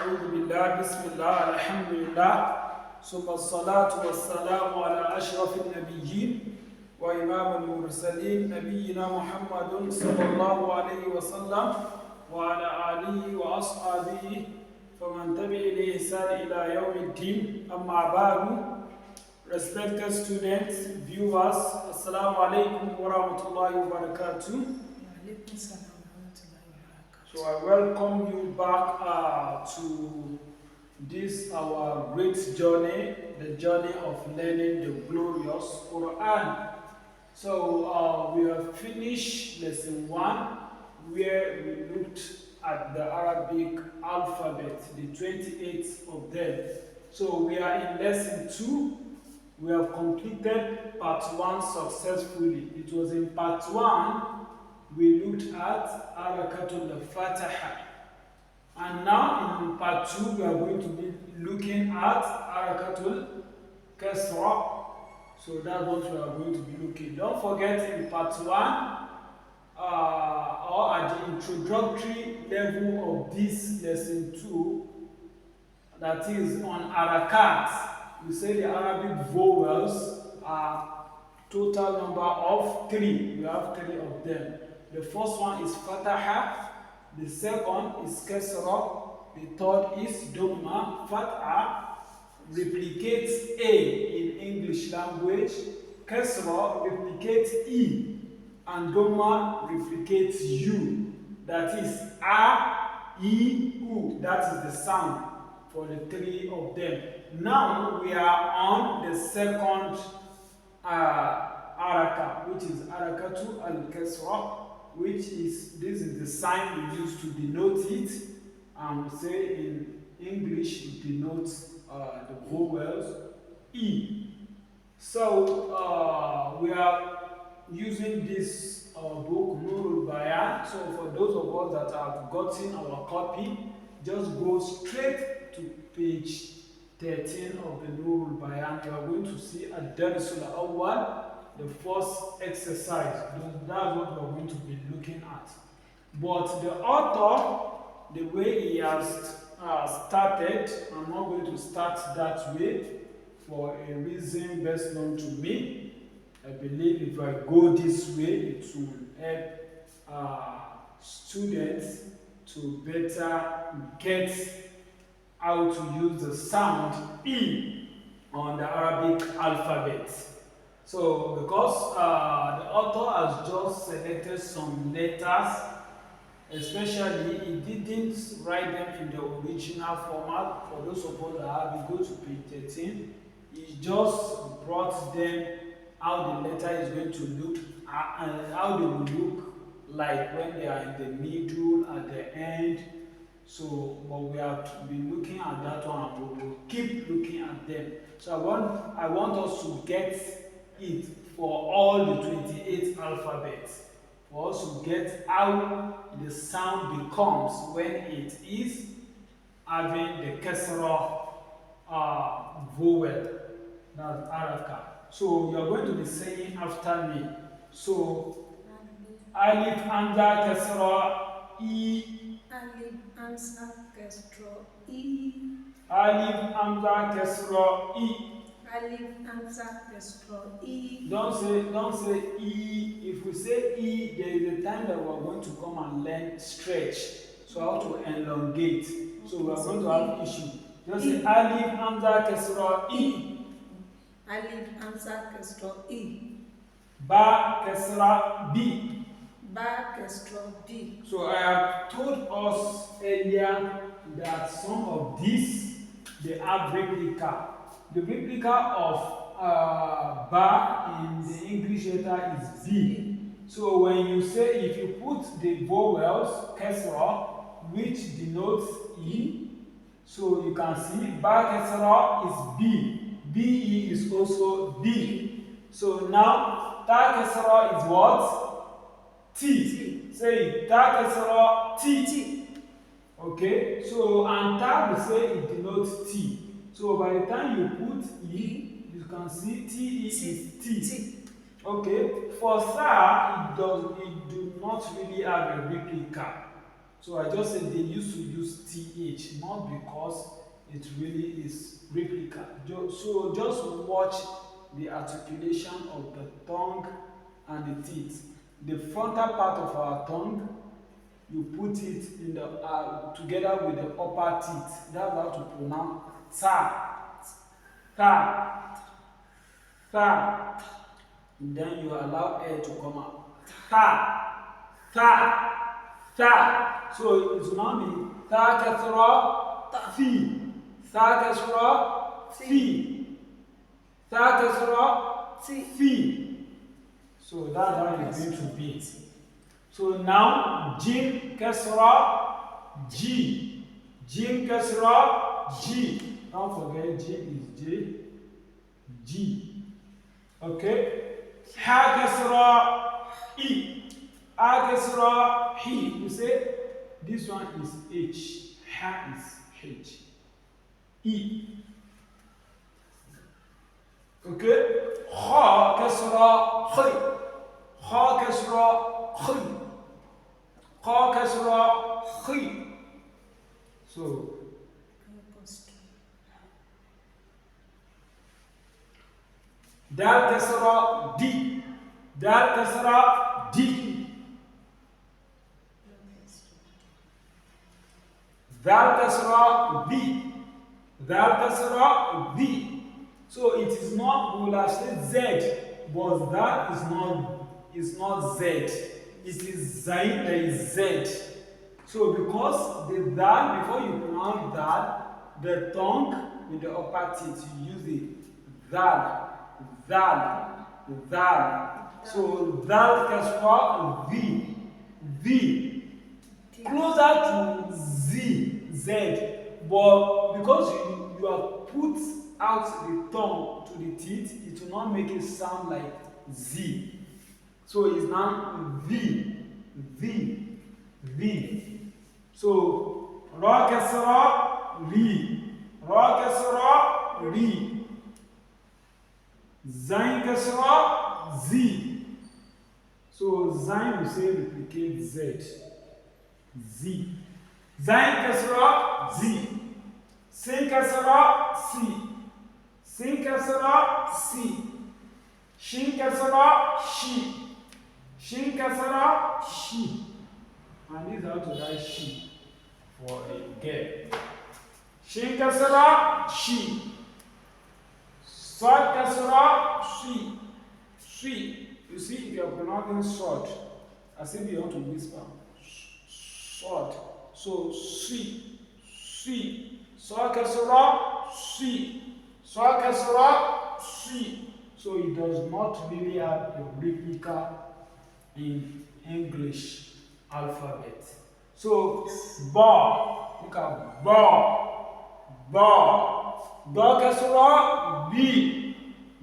أعوذ بالله بسم الله الحمد لله ثم الصلاة والسلام على أشرف النبيين وإمام المرسلين نبينا محمد صلى الله عليه وسلم وعلى آله وأصحابه فمن تبع الإحسان إلى يوم الدين أما بعد. Respected students, viewers, Assalamu alaikum wa rahmatullahi wa barakatuh. So I welcome you back to this our great journey, the journey of learning the glorious Quran. So we have finished lesson 1 where we looked at the Arabic alphabet, the 28 of them. So we are in lesson 2. We have completed part 1 successfully. It was in part 1 we looked at Harakatul Kesira. And now in part 2 we are going to be looking at Harakatul Kesira. So that's what we are going to be looking. Don't forget in part 1 or at the introductory level of this lesson 2, that is on Harakat. We say the Arabic vowels are total number of 3. We have 3 of them. The first one is Fataha, the second is Kesra, the third is Dhamma. Fatha replicates A in English language, Kesra replicates E, and Dhamma replicates U. That is A, E, U. That is the sound for the 3 of them. Now we are on the second haraka, which is Harakatul Kesira, which is, this is the sign we use to denote it. We say in English it denotes the vowels E. So we are using this book Nurul Bayan. So for those of us that have gotten our copy, just go straight to page 13 of the Nurul Bayan. You are going to see Ad-Darisul Awwal, the first exercise. That's what we are going to be looking at. But the author, the way he has started, I'm not going to start that way for a reason best known to me. I believe if I go this way, it will help students to better get how to use the sound E on the Arabic alphabet. So because the author has just selected some letters, especially he didn't write them in the original format. For those of us that have it, go to page 13. He just brought them how the letter is going to look and how they will look like when they are in the middle, at the end. So, but we have been looking at that one and we will keep looking at them. So I want us to get it for all the 28 alphabets, for us to get how the sound becomes when it is having the Kesra vowel, that's Haraka. So you are going to be saying after me. So Alif Hamza Kesra E. Alif Hamza Kesra E. Alif Hamza Kesra E. Alif Hamza Kesra E. Don't say E. If we say E, there is a time that we are going to come and learn stretch. So how to elongate. So we are going to have issue. Just say Alif Hamza Kesra E. Alif Hamza Kesra E. Ba Kesra B. Ba Kesra B. So I have told us earlier that some of these, they have replica. The replica of ba in the English letter is B. So when you say, if you put the vowels, Kesra, which denotes E, so you can see ba Kesra is B. BE is also B. So now ta Kesra is what? T. Say it. Ta Kesra T. Okay. So and ta we say it denotes T. So by the time you put E, you can see T is T. Okay. For Sa, it do not really have a replica. So I just said they used to use TH, not not because it really is replica. So just watch the articulation of the tongue and the teeth. The frontal part of our tongue, you put it in the together with the upper teeth. That's how to pronounce ta, ta, ta. And then you allow air to come out. Ta, ta, ta. So it will now be ta kasra fi, ta kasra fi, ta kasra fi. So that's how it's going to be. So now jim kasra G, jim kasra G. Don't forget jim is J, G. Okay. Ha kasra I, a kasra hi. You say this one is H, ha is H, I. Okay. Ha kasra khi, ha kasra khi, ha kasra khi. So dal kasra D, dal kasra D, dal kasra B, dal kasra B. So it is not, we will have said Z, but that is not Z. It is Zain, there is Z. So because the dal, before you pronounce that, the tongue with the upper teeth, you use it dal, dal, dal. So dal kasra V, V. Closer to Z, Z. But because you have put out the tongue to the teeth, it will not make it sound like Z. So it's now V, V, V. So Ra kasra Ri, Ra kasra Ri, Zain kasra Z. So Zain we say replicate Z, Z. Zain kasra Z, Sin kasra C, Sin kasra C, Shin kasra Shi, Shin kasra Shi. And this is how to write Shi for a girl. Shin kasra Shi, Sad kasra Shi, Shi. You see, if you are pronouncing short, as if you want to whisper, short. So Shi, Shi. Sa kasra Shi, Sa kasra Shi. So it does not really have a replica in English alphabet. So ba, look at ba, ba. Da kasra B,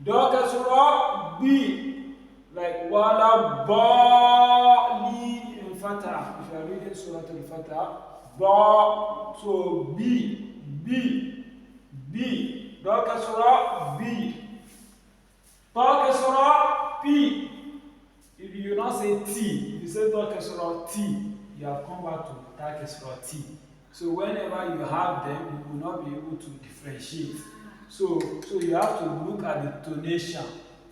da kasra B. Like wala ba li in fatah. If you are reading Surah Al-Fatah, ba, so B, B, B, da kasra B, ta kasra P. If you not say T, if you say da kasra T, you have come back to ta kasra T. So whenever you have them, you will not be able to differentiate. So you have to look at the tonation.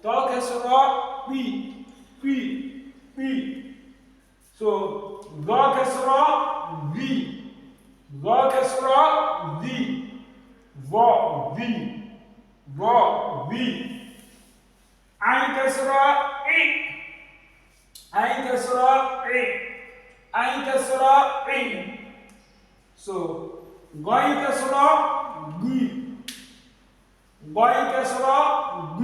Ta kasra P, P, P. So da kasra V, da kasra V, va, V, va, V. Ain kasra I, ain kasra I, ain kasra I. So gain kasra G, gain kasra G,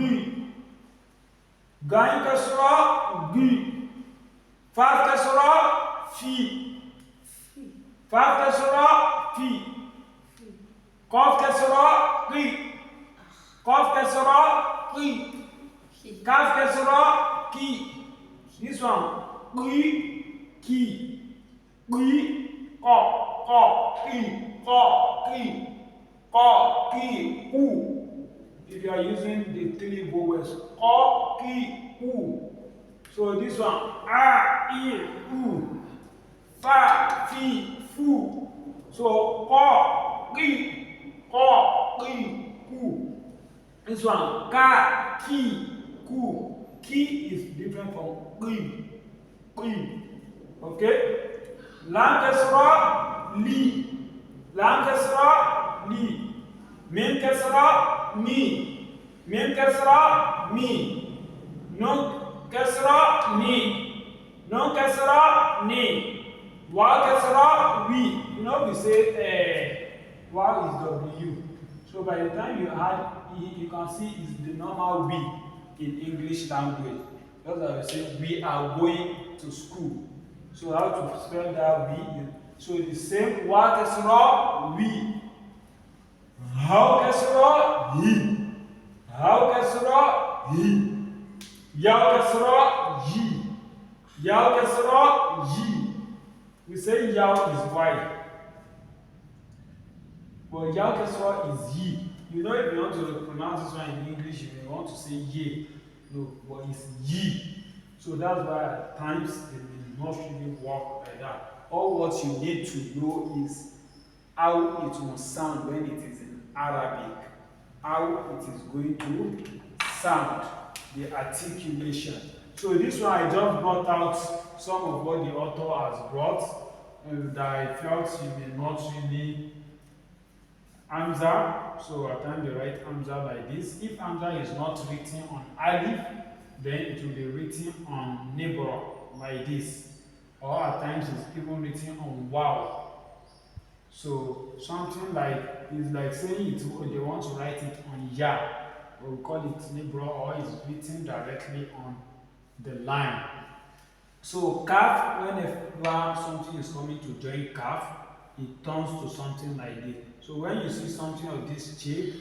gain kasra G. Fa kasra Fi, fa kasra Fi. Qaf kasra Qi, qaf kasra Qi, kaf kasra Ki. This one Qi, Ki, Qi, Qa, Qa, Qi, Qa, Qi, Qa, Qi, U. If you are using the three vowels, Qa, Qi, U. So this one A, I, U, Fa, Fi, Fu. So Qa, ki, ko, ki, ku. This one, ka, ki, ku. Ki is different from ki, ki. Okay? Lam kasra, li. Lam kasra, li. Mim kasra, mi. Mim kasra, mi. Nun kasra, ni. Nun kasra, ni. Waw kasra, wi. You know we say waw is W. So by the time you add E, you can see it's the normal we in English language. Just like we say, we are going to school. So how to spell that we? So the same wa kasra, we. How kasra, he. How kasra, he. Yaw kasra, yi. Yaw kasra, yi. We say yaw is Y. But yaw kasra is yi. You know, if you want to pronounce this one in English, you may want to say ye. No, but it's yi. So that's why at times it may not really work like that. All what you need to know is how it will sound when it is in Arabic. How it is going to sound, the articulation. So this one I just brought out some of what the author has brought that I felt you may not really answer. So at times they write answer like this. If answer is not written on alif, then it will be written on nibra like this. Or at times it's even written on wow. So something like is like saying it, they want to write it on ya, or we call it nibra, or it's written directly on the line. So kaf, whenever something is coming to join kaf, it turns to something like this. So when you see something of this shape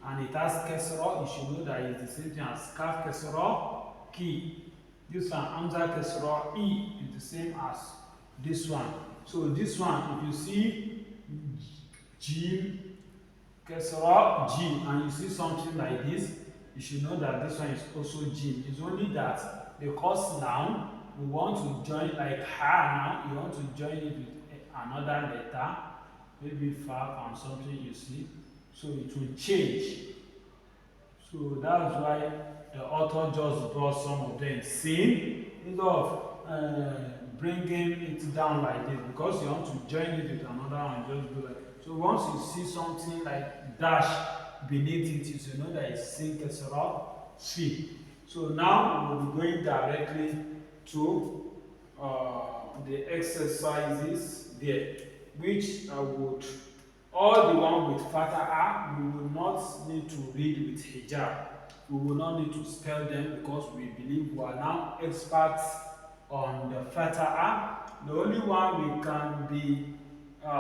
and it has kesra, you should know that it's the same thing as kaf kesra, ki. This one, hamza kesra, e, is the same as this one. So this one, if you see jim kesra, jim, and you see something like this, you should know that this one is also jim. It's only that because now we want to join like ha now, you want to join it with another letter, maybe far and something you see, so it will change. So that's why the author just brought some of them same instead of bringing it down like this, because you want to join it with another one, just do like. So once you see something like dash beneath it, you should know that it's sin kesra fi. So now we'll be going directly to the exercises there, which I would, all the one with fatah, we will not need to read with hijab. We will not need to spell them because we believe we are now experts on the fatah. The only one we can be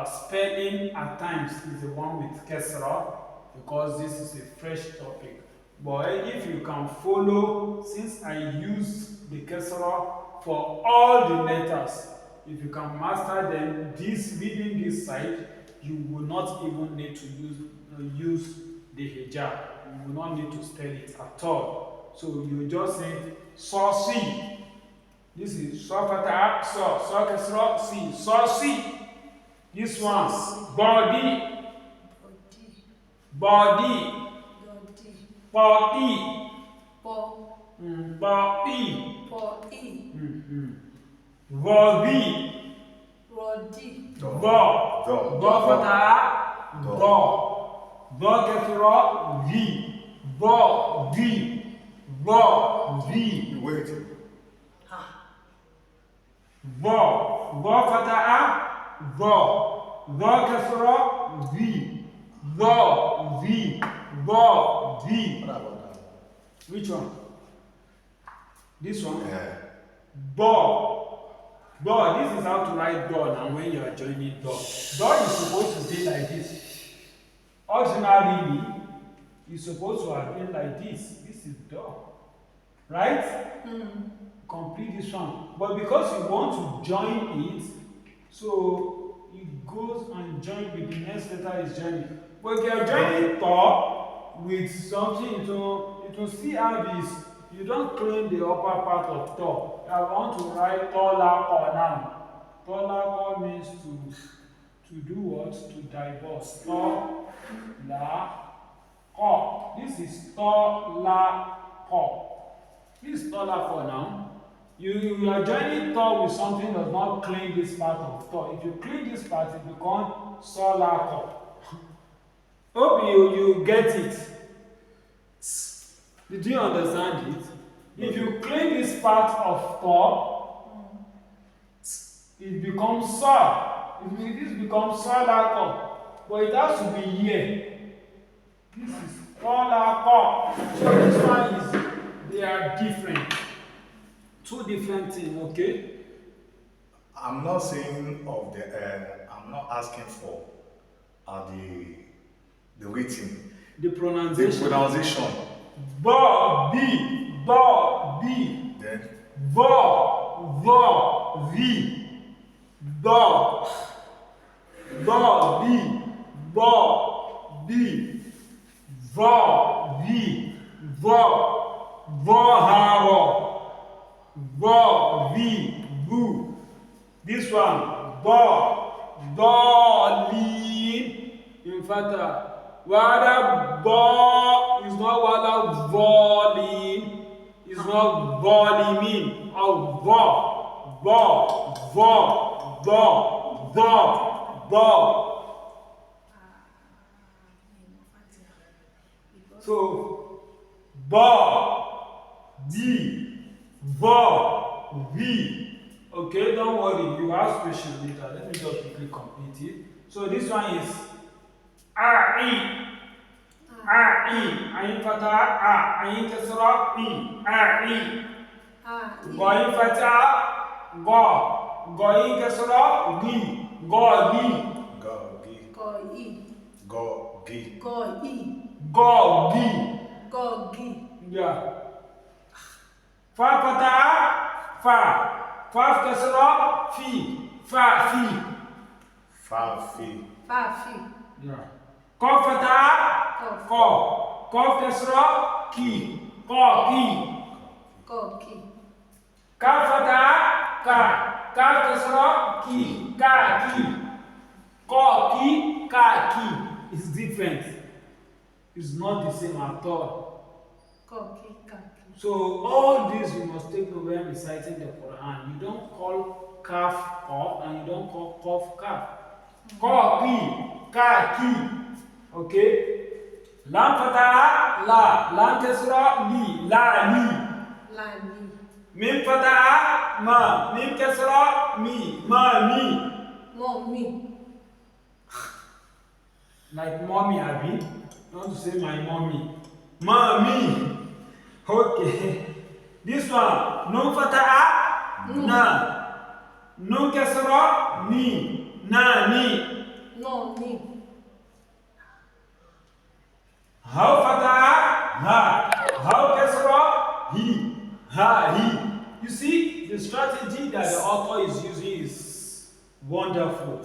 spelling at times is the one with kesra, because this is a fresh topic. But if you can follow, since I use the kesra for all the letters, if you can master them, this reading this side, you will not even need to use the hijab. You will not need to spell it at all. So you just say so si. This is so fatah, so kesra, si, so si. This one, body, body, body, body, body, bo fatah, bo kesra, vi, body, body. Wait. Bo fatah, bo kasra, vi, vi. What about that? Which one? This one? Yeah. Bo. This is how to write door now when you are joining door. Door is supposed to be like this. Ordinarily, it's supposed to have been like this. This is door. Right? Complete this one. But because you want to join it, so it goes and join with the next letter is joining. But if you are joining door with something, it will see how this. You don't claim the upper part of door. I want to write tolako now. Tolako means to To do what? To divorce. To, la, ko. This is to, la, ko. This is to, la, ko now. You are joining to with something that does not clean this part of to. If you clean this part, it becomes so, la, ko. Hope you get it. Did you understand it? If you clean this part of to, it becomes so. This becomes so, la, ko. But it has to be here. This is to, la, ko. So this one is, they are different. Two different things, okay? I'm not saying of the. I'm not asking for the written. The pronunciation. The pronunciation. Bo, bi, Then vo, vi, do, bi, bo, bi, vo, vi, haro, vi, bu. This one, do, li. In fact, whether bo is not whether volume, is not volume, or bo. So, bo, di, vo, vi. Okay, don't worry, you ask questions later. Let me just quickly complete it. So, this one is I. Ain fatha ain kasra I. Goin fatha goin kasra gi, gogi. Yeah. Fa fatha fa kasra fi, yeah. Kof fatha kof kasra ki, kaf fatha kaf kasra ki, ki. It's different. It's not the same at all. So all this you must take note when reciting the Quran. You don't call kaf kof and you don't call kof kaf. Ki. Okay? Lam fatha la, lam kasra li, la li. Mim fatha ma, mim kasra mi, Mommy. Like mommy, Abi. You want to say my mommy. Okay. This one, nun fatha na, nun kasra ni, No, me. How fatha ha, how kasra he. You see, the strategy that the author is using is wonderful.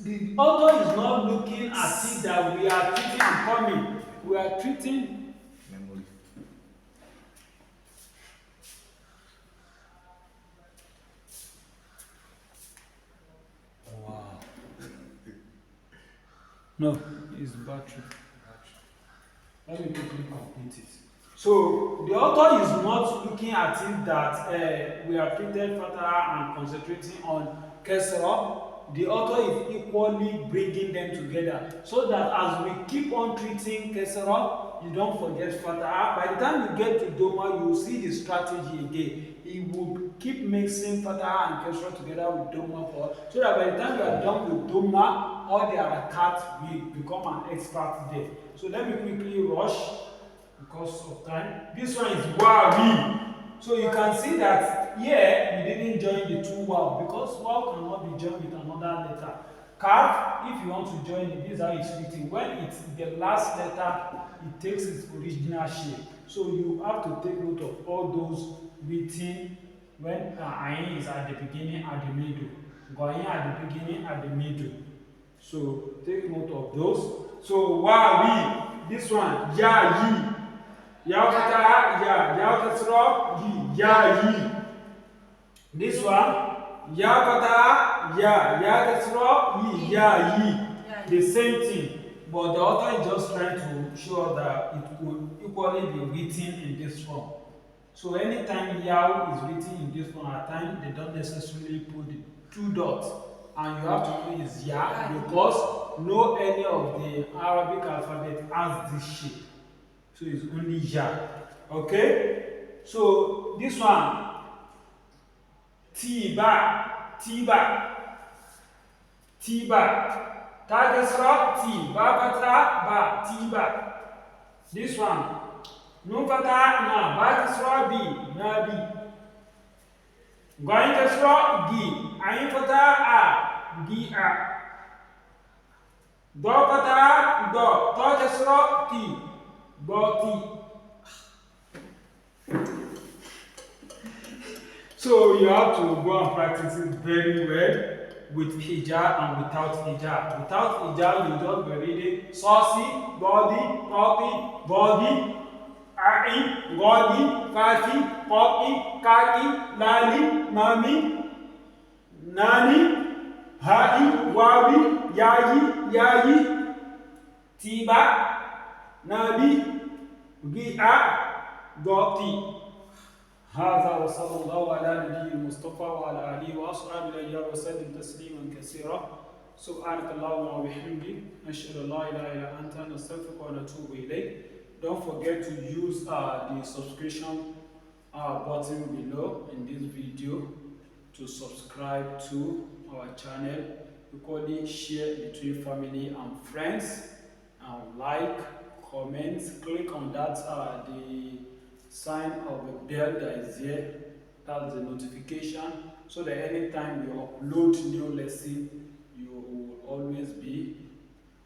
The author is not looking at it that we are treating becoming. We are treating memory. Wow. No, it's battery. Let me quickly complete it. So the author is not looking at it that we are treated fatha and concentrating on kesra. The author is equally bringing them together so that as we keep on treating kesra, you don't forget fatha. By the time you get to doma, you will see the strategy again. He will keep mixing fatha and kesra together with doma so that by the time you are done with doma, all the harakat will become an expert there. So let me quickly rush because of time. This one is wawi. So you can see that here we didn't join the two waw because waw cannot be joined with another letter. Kaf, if you want to join it, this is how it's written. When it's the last letter, it takes its original shape. So you have to take note of all those written when ayin is at the beginning, at the middle. Goyin at the beginning, at the middle. So take note of those. So wawi, this one, ya yi. Ya fatha ya kasra yi, ya yi. This one, ya fatha ya kasra, yi, ya, yi. The same thing. But the author is just trying to show that it could equally be written in this form. So anytime yaw is written in this form, at times they don't necessarily put the two dots. And you have to put is ya because no any of the Arabic alphabet has this shape. So it's only ya. Okay? So this one, tiba, tiba, tiba. Ta kasra, ti, ba fatha, ba, tiba. This one, nun fatha, na, ba kasra, bi, na, bi. Ghain kasra, gi, ain fatha, a, gi, a. Do fatha, do, ta kasra, ti, do, ti. So you have to go and practice it very well with hijab and without hijab. Without hijab, you just be reading saucy, body, copy, body, a'i, godi, fati, poppy, kaki, lali, mami, nani, ha'i, wawi, yayi, tiba, nabi, gi'a, goti. هذا وصلى الله على نبي المصطفى وعلى آله وأصحابه الأجيال وسلم تسليما كثيرا سبحانك اللهم وبحمدك نشهد أن لا إله إلا أنت نستغفرك ونتوب إليك. Don't forget to use the subscription button below in this video to subscribe to our channel. Equally share between family and friends, and like, comment, click on that the sign of the bell that is here, that's the notification, so that anytime you upload new lesson you will always be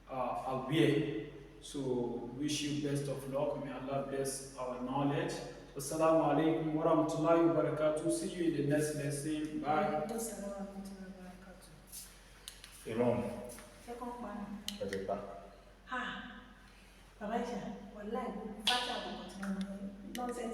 aware. So wish you best of luck. May Allah bless our knowledge. Assalamu alaikum wa rahmatullahi wa barakatuh. See you in the next lesson. Bye. Imam. Bàbá ìṣà, wàláì, fájà àbùkù tí wọ́n mọ̀ nonsense.